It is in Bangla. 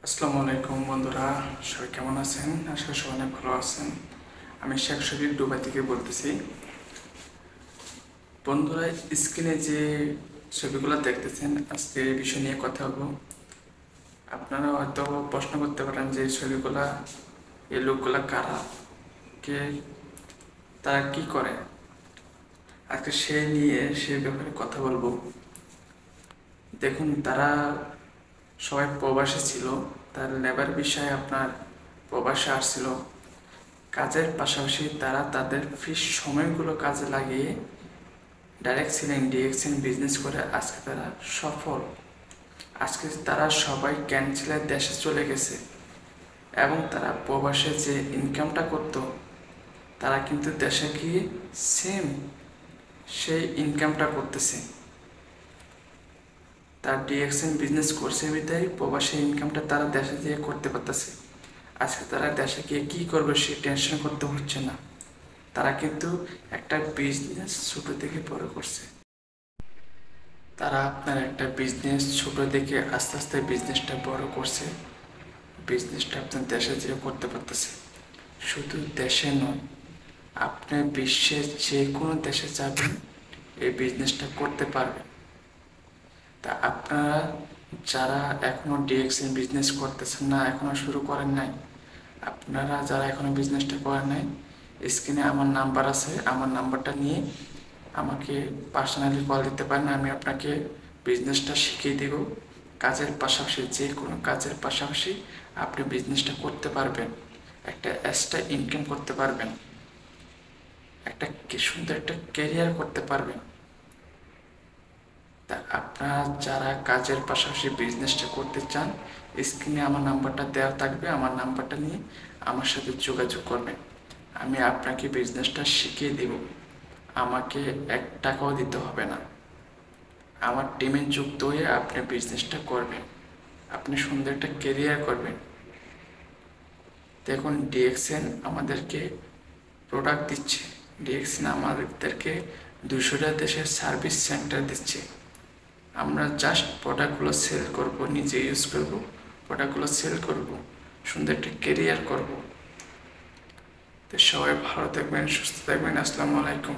আসসালামু আলাইকুম বন্ধুরা, সবাই কেমন আছেন? আশা করি সবাই অনেক ভালো আছেন। আমি শেখ শফিক দুবাই থেকে বলতেছি। বন্ধুরা, স্ক্রিনে যে ছবিগুলো দেখতেছেন, আজকে এই বিষয় নিয়ে কথা বলবো। আপনারা হয়তো প্রশ্ন করতে পারেন যে ছবিগুলা, এই লোকগুলা কারা, কে, তারা কি করে। আজকে সে ব্যাপারে কথা বলবো। দেখুন, তারা সবাই প্রবাসী ছিল। তার লেবার বিষয়ে আপনার প্রবাসে আসছিল। কাজের পাশাপাশি তারা তাদের ফ্রি সময়গুলো কাজে লাগিয়ে ডাইরেক্ট সেলিং ডিরেক্ট বিজনেস করে আজকে তারা সফল। আজকে তারা সবাই ক্যান্সেলের দেশে চলে গেছে এবং তারা প্রবাসে যে ইনকামটা করত, তারা কিন্তু দেশে গিয়ে সেম সেই ইনকামটা করতেছে। তার ডিরেকশন বিজনেস করছে বিদায় প্রবাসী ইনকামটা তারা দেশে গিয়ে করতে পারতেছে। আজকে তারা দেশে গিয়ে কী করবে সে টেনশন করতে হচ্ছে না। তারা কিন্তু একটা বিজনেস ছোট থেকে বড় করছে। তারা আপনার একটা বিজনেস ছোট থেকে আস্তে আস্তে বিজনেসটা বড় করছে। বিজনেসটা আপনার দেশে যেয়ে করতে পারতেছে। শুধু দেশে নয়, আপনি বিশ্বের যে কোনো দেশে যাবেন এই বিজনেসটা করতে পারবেন। তা আপনারা যারা এখনও ডিএক্সএন বিজনেস করতেছেন না, এখনও শুরু করেন নাই, আপনারা যারা এখনও বিজনেসটা করেন নাই, স্ক্রিনে আমার নাম্বার আছে, আমার নাম্বারটা নিয়ে আমাকে পার্সোনালি কল দিতে পারেন। আমি আপনাকে বিজনেসটা শিখিয়ে দেব। কাজের পাশাপাশি, যে কোনো কাজের পাশাপাশি আপনি বিজনেসটা করতে পারবেন, একটা এক্সট্রা ইনকাম করতে পারবেন, একটা সুন্দর একটা ক্যারিয়ার করতে পারবেন। তা আপনারা যারা কাজের পাশাপাশি বিজনেসটা করতে চান, স্ক্রিনে আমার নাম্বারটা দেওয়া থাকবে, আমার নাম্বারটা নিয়ে আমার সাথে যোগাযোগ করবেন। আমি আপনাকে বিজনেসটা শিখিয়ে দেব। আমাকে 1 টাকাও দিতে হবে না। আমার টিমে যুক্ত হয়ে আপনি বিজনেসটা করবেন, আপনি সুন্দর একটা কেরিয়ার করবেন। দেখুন, ডিএক্সএন আমাদেরকে প্রোডাক্ট দিচ্ছে। ডিএক্সএন আমাদেরকে 200টা দেশের সার্ভিস সেন্টার দিচ্ছে। আমরা জাস্ট প্রোডাক্টগুলো সেল করব, নিজে ইউজ করব, প্রোডাক্টগুলো সেল করব, সুন্দর একটা কেরিয়ার করব। তো সবাই ভালো থাকবেন, সুস্থ থাকবেন। আসসালামু আলাইকুম।